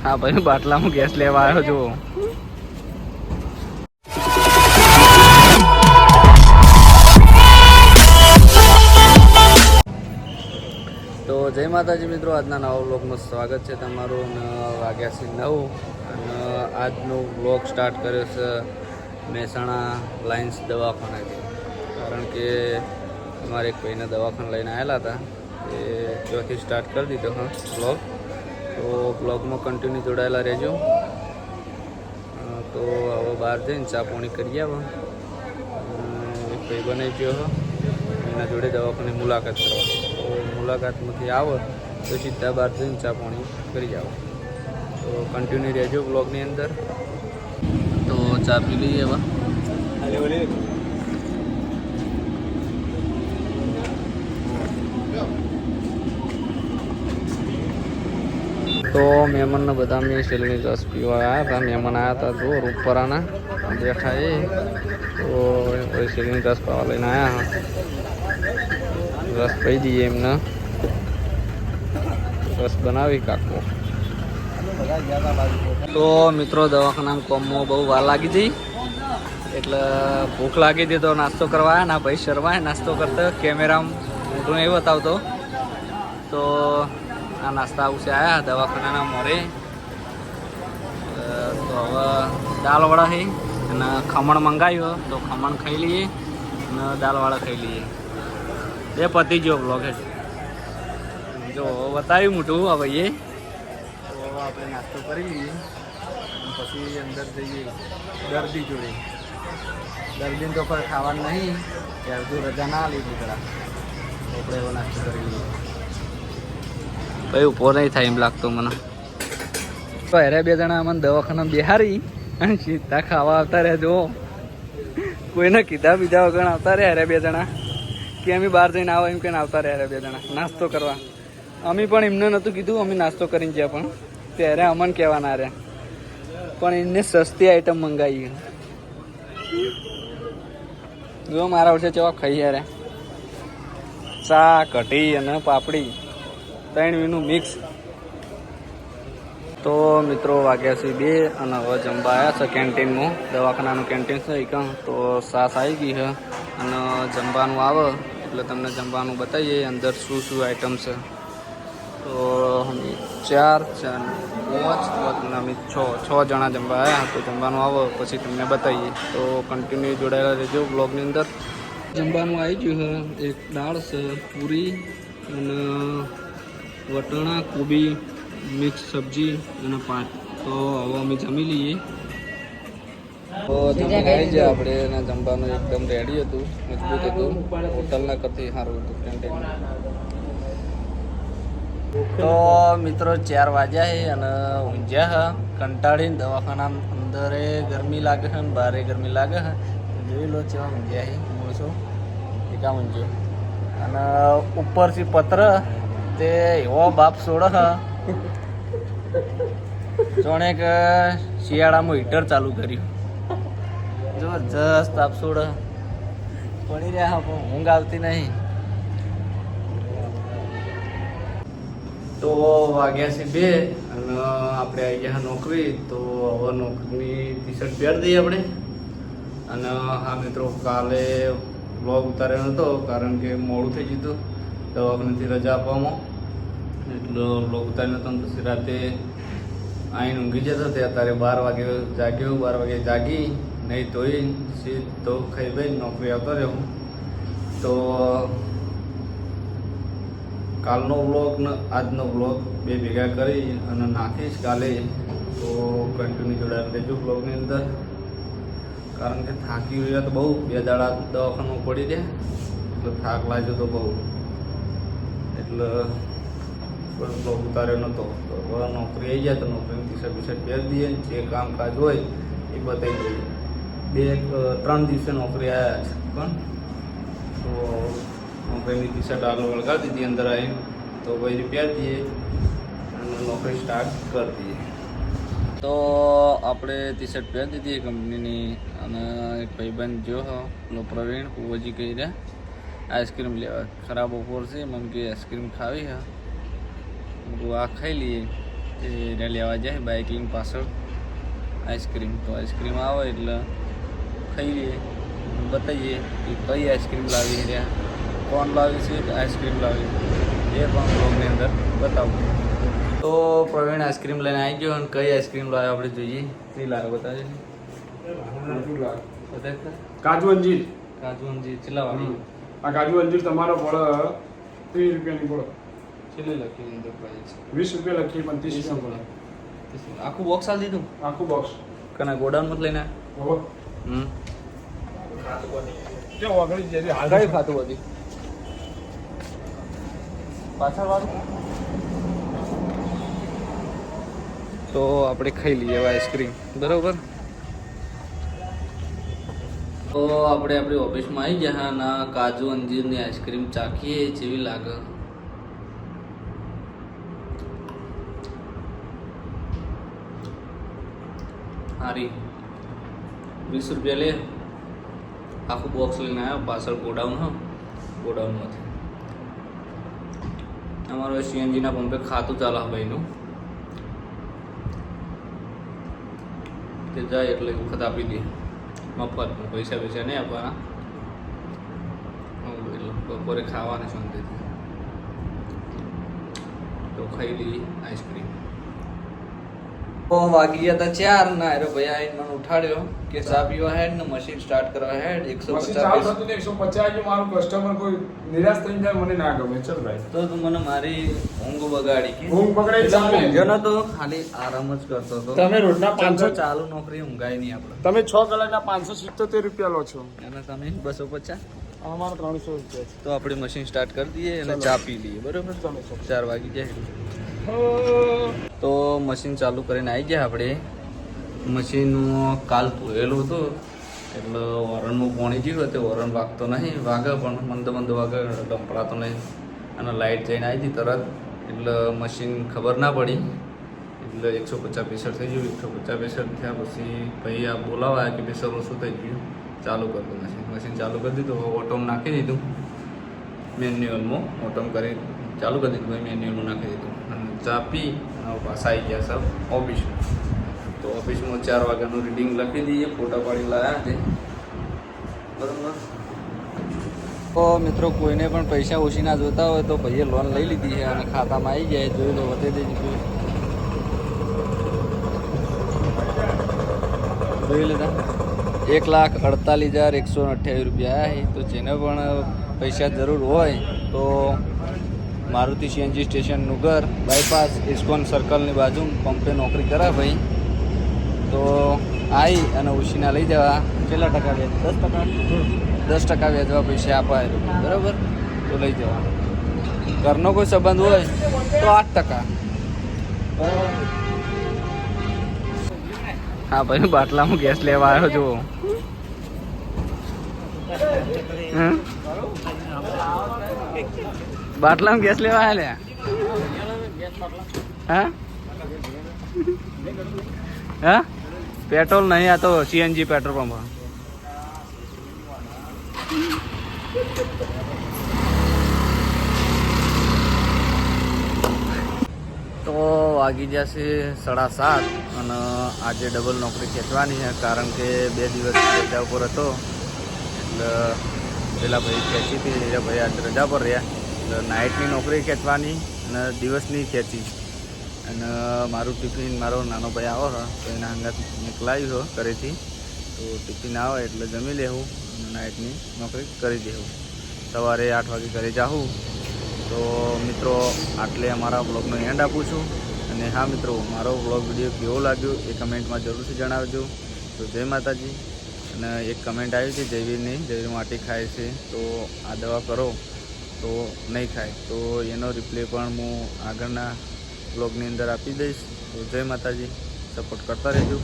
હા ભાઈ બાટલામાં ગેસ લેવા આવ્યો છું. તો જય માતાજી મિત્રો, આજના નવા વ્લોગમાં સ્વાગત છે તમારું. વાગ્યા છે 9 અને આજનો વ્લોગ સ્ટાર્ટ કર્યો છે મહેસાણા લાયન્સ દવાખાનાથી. કારણ કે અમારે એક ભાઈને દવાખાને લઈને આવેલા હતા, એ ત્યાંથી સ્ટાર્ટ કરી દીધો હા વ્લોગ. તો વ્લોગમાં કન્ટિન્યુ જોડાયેલા રહેજો. તો હવે બહાર જઈને ચા પાણી કરી આવો. એક ભાઈ બનાવી ગયો એના જોડે દવાખાની મુલાકાત કરવા. તો મુલાકાતમાંથી આવો તો સીધા બહાર જઈને ચા પાણી કરી જાઓ. તો કન્ટિન્યુ રહેજો બ્લોગની અંદર. તો ચા પી લઈએ હવે. તો મહેમાનને બધા મેં શેલની રસ પીવા આવ્યા હતા. મહેમાન આવ્યા હતા જો રૂપરાના બેઠા એ. તો શેલની રસ પાવા લઈને આવ્યા. રસ પી દઈએ એમને. રસ બનાવી કાકો. તો મિત્રો દવાખાનામાં કોમમાં બહુ વાર લાગી જઈ, એટલે ભૂખ લાગી હતી તો નાસ્તો કરવા આવ્યા. ના ભાઈ શર્માએ નાસ્તો કરતો કેમેરામાં મોટું નહીં બતાવતો. તો આ નાસ્તા આવશે આવ્યા દવાખાનાના મોરે. તો હવે દાલવાળા છે અને ખમણ મંગાવ્યો તો ખમણ ખાઈ લઈએ અને દાલવાળા ખાઈ લઈએ. બે પતી ગયો બ્લોગ જો બતાવ્યું મોટું હવે એ. તો આપણે નાસ્તો કરી લઈએ પછી અંદર જઈએ દર્દી જોડે. દર્દીને તો કોઈ ખાવાનું નહીં, ત્યારે જો રજા ના લીધી કરા તો આપણે એવો નાસ્તો કરી લઈએ. ભાઈ ઉભો નહીં થાય એમ લાગતો મને. તો હેરે બે જણા અમને દવાખાના બિહારી અને સીધા ખાવા આવતા રહ્યા. જો કોઈને કીધા બીજા વગર આવતા રહ્યા હેરે બે જણા કે અમે બહાર જઈને આવો એમ કહીને આવતા રહ્યા બે જણા નાસ્તો કરવા. અમે પણ એમને નહોતું કીધું, અમે નાસ્તો કરીને ગયા પણ ત્યારે અમને કહેવાના રહ્યા. પણ એમને સસ્તી આઈટમ મંગાવી. જો મારા વર્ષે ચેવા ખાઈ યારે ચા કઢી અને પાપડી 3 વીનું મિક્સ. તો મિત્રો વાગ્યા છે 2 અને હવે જમવા આવ્યા છે કેન્ટીનમાં. દવાખાનાનું કેન્ટીન છે એક. તો સાસ આવી ગઈ છે અને જમવાનું આવે એટલે તમને જમવાનું બતાવીએ અંદર શું શું આઈટમ છે. તો અમે 4 અમે 6 જણા જમવા આવ્યા. તો જમવાનું આવે પછી તમને બતાવીએ. તો કન્ટિન્યુ જોડાયેલા રહેજો બ્લોગની અંદર. જમવાનું આવી ગયું છે. એક દાળ છે, પૂરી અને વટાણા કોબી મિક્સ સબ્જી અને પાટ. તો હવે અમે જમી લઈએ. તો જમી આવી જાય આપણે. એના જમવાનું એકદમ રેડી હતું, મજબૂત હતું. હોટલના કરતી સારું હતું કેન્ટીન. તો મિત્રો 4 વાગ્યા છે અને ઊંઝ્યા છે કંટાળીને. દવાખાના અંદર ગરમી લાગે છે અને બહાર ગરમી લાગે છે. જોઈ લો કેવા ઊંઝ્યા છે માણસો એકા ઊંઝ્યો. અને ઉપરથી પત્ર તે એવો બાપ છોડે છે જોણે કે શિયાળામાં હીટર ચાલુ કર્યું. જબરજસ્ત બાપ છોડે પડી રહ્યા પણ ઊંઘ આવતી નહીં. તો વાગ્યા છે 2 અને આપણે આવી ગયા નોકરી. તો હવે નોકરીની ટી-શર્ટ પહેરી દઈએ આપણે. અને હા મિત્રો, કાલે વ્લોગ ઉતાર્યો નહોતો કારણ કે મોડું થઈ ગયું હતું દવાખાનેથી રજા આપવામાં. એટલે વ્લોગ ઉતાર્યો નહોતો. પછી રાતે આવીને ઊંઘી જતો તે અત્યારે 12 વાગે જાગ્યો. 12 વાગે જાગી નહીં તોય સીધો ખાઈ ભાઈ નોકરી આવતો રહ્યો. તો કાલનો વ્લોગ ને આજનો વ્લોગ બે ભેગા કરી અને નાખીશ કાલે. તો કન્ટિન્યુ જોડાયેલા રહેજો વ્લોગની અંદર. કારણ કે થાકી ગયા તો બહુ. 2 દાડા દવાખાનું પડી રહ્યા એટલે થાક લાગ્યો તો બહુ. એટલે વ્લોગ ઉતાર્યો નહોતો. તો હવે નોકરી આવી જાય તો નોકરીની ટી-શર્ટ પહેરી દઈએ. જે કામકાજ હોય એ બતાવી દઈએ. 3 દિવસે નોકરી આવ્યા છે પણ. તો નોકરીની ટી-શર્ટ આગળ વળગાડી દીધી અંદર આવી. તો ભાઈ પહેરી દઈએ અને નોકરી સ્ટાર્ટ કરી દઈએ. તો આપણે ટી-શર્ટ પહેરી દીધી કંપનીની. અને એક ભાઈબંધ જો પેલો પ્રવીણ કુવજી કહી રહ્યા આઈસ્ક્રીમ લેવા. ખરાબ બપોર છે, મને કે આઈસ્ક્રીમ ખાવી હા. આ ખાઈ લઈએ. એ લેવા જાય બાઇકિંગ પાછળ આઈસ્ક્રીમ. તો આઈસ્ક્રીમ આવે એટલે ખાઈ લઈએ, બતાવીએ કે કઈ આઈસ્ક્રીમ લાવી રહ્યા, કોણ લાવી છે કે આઈસ્ક્રીમ લાવી, એ પણ બ્લોગની અંદર બતાવું. તો પ્રવીણ આઈસ્ક્રીમ લઈને આવી ગયો અને કઈ આઈસ્ક્રીમ લાવ્યો આપણે જોઈએ. કઈ લાવ્યો બતાવજો. કાજુ અંજીર. કાજુ અંજીર કેટલા વાળી? આ કાજુ અંજીર તમારો પડે 30 રૂપિયાની પડે. છેલ્લે લખી અંદર પ્રાઇસ 20 રૂપિયા લખી 25 રૂપિયા પડે. આખું બોક્સ આલી દીધું? આખું બોક્સ. કના ગોડાઉનમાં લઈને ઓહો કે ઓગળી જે હાલ કઈ ખાતું હતી પાછળ વાળું. તો આપણે ખાઈ લઈએ આઈસ્ક્રીમ, બરોબર. તો આપણે આપણી ઓફિસમાં આવી ગયા અને કાજુ અંજીરની આઈસ્ક્રીમ ચાખીએ જેવી લાગે. સારી 20 રૂપિયા લે. આખું બોક્સ લઈને આવ્યો, પાછળ ગોડાઉન હ, ગોડાઉનમાંથી અમારો સીએનજીના પંપે ખાતું ચાલે ભાઈનું, તે જાય એટલે વખત આપી દે મફતમાં, પૈસા નહીં આપવાના. એટલે બપોરે ખાવાની શાંતિથી. તો ખાઈ લઈએ આઈસ્ક્રીમ. તો વાગી ગયા હતા 4 ના અરે ભાઈ આઈને મને ઉઠાડ્યો કે ચા પીવા હેડ ને મશીન સ્ટાર્ટ કરવા હેડ. 150 હતું ને 150 જો મારું કસ્ટમર કોઈ નિરાશ થઈ જાય મને ના ગમે. ચલ ભાઈ તો તું મને મારી ઊંઘ બગાડી કે ઊંઘ બગડાઈ ચાલે. ઊંઘ્યો નતો, ખાલી આરામ જ કરતો હતો. તમે રોજના 500 ચાલુ નોકરી ઊંઘાય નહીં આપણે. તમે 6 કલાકના 577 રૂપિયા લો છો અને તમે 250. અમારો 300 રૂપિયા છે. તો આપણે મશીન સ્ટાર્ટ કરી દઈએ અને ચા પી લઈએ, બરોબર. 4 વાગી જાય તો મશીન ચાલુ કરીને આવી ગયા આપણે. મશીન કાલ ધોયેલું હતું એટલે વરણનું પાણી જીવ્યું, તે વરણ વાગતો નહીં, વાગે પણ મંદ વાગે, ડંપડાતો નહીં. અને લાઇટ જઈને આવી હતી તરત, એટલે મશીન ખબર ના પડી, એટલે 150 પ્રેશર થઈ ગયું. 150 પ્રેશર થયા પછી ભાઈ આ બોલાવાયા કે પ્રેશર ઓછું થઈ ગયું, ચાલુ કરતું મશીન ચાલુ કરી દીધું. ઓટોમ નાખી દીધું, મેન્યુઅલમાં ઓટોમ કરી ચાલુ કરી દીધું, ભાઈ મેન્યુઅલમાં નાખી દીધું. અને ચા પી અને પાછા આવી ગયા સર ઓફિસમાં. તો ઓફિસમાં 4 વાગ્યાનું રીડિંગ લખી દઈએ, ફોટા પાડી લાવ્યા છે, બરાબર. તો મિત્રો કોઈને પણ પૈસા ઓછી ના જોતા હોય તો ભાઈએ લોન લઈ લીધી છે અને ખાતામાં આવી જાય, જોઈ લો, વધે દેજો. જોઈ લીધા 1,48,128 રૂપિયા આવ્યા. તો જેને પણ પૈસા જરૂર હોય તો મારુતિ સીએનજી સ્ટેશનનું ઘર, બાયપાસ, ઇસ્કોન સર્કલની બાજુ પંપે નોકરી કરા ભાઈ. તો આવી અને ઉછીના લઈ જવા. કેટલા ટકા વ્યાજ? 10% વ્યાજવા પૈસા અપાય, બરાબર. તો લઈ જવા. ઘરનો કોઈ સંબંધ હોય તો 8%. હા ભાઈ, બાટલામાં ગેસ લેવા આવ્યો જો. બાટલામાં ગેસ લેવા આવ્યા. હા હા, પેટ્રોલ નહીં, આ તો સીએનજી પેટ્રોલ પંપ. તો વાગી જશે 7:30 અને આજે ડબલ નોકરી ખેંચવાની છે, કારણ કે 2 દિવસ રજા ઉપર હતો એટલે પેલા ભાઈ ખેંચી હતી, એ ભાઈ આજે રજા પર રહ્યા એટલે નાઇટની નોકરી ખેંચવાની અને દિવસની ખેંચી. અને મારું ટિફિન મારો નાનો ભાઈ આવો છે તો એના અંગાત મોકલાવ્યું છે ઘરેથી. તો ટિફિન આવે એટલે જમી લેવું અને નાઇટની નોકરી કરી દેવું. સવારે 8 વાગે ઘરે જાઉં. તો મિત્રો આટલે અમારા બ્લોગનો એન્ડ આપું છું. અને હા મિત્રો, મારો બ્લોગ વિડીયો કેવો લાગ્યો એ કમેન્ટમાં જરૂરથી જણાવજો. તો જય માતાજી. અને એક કમેન્ટ આવી છે, જયવીર માટી ખાય છે તો આ દવા કરો તો નહીં ખાય. તો એનો રિપ્લે પણ હું આગળના બ્લોગની અંદર આપી દઈશ. તો જય માતાજી, સપોર્ટ કરતા રહેજો.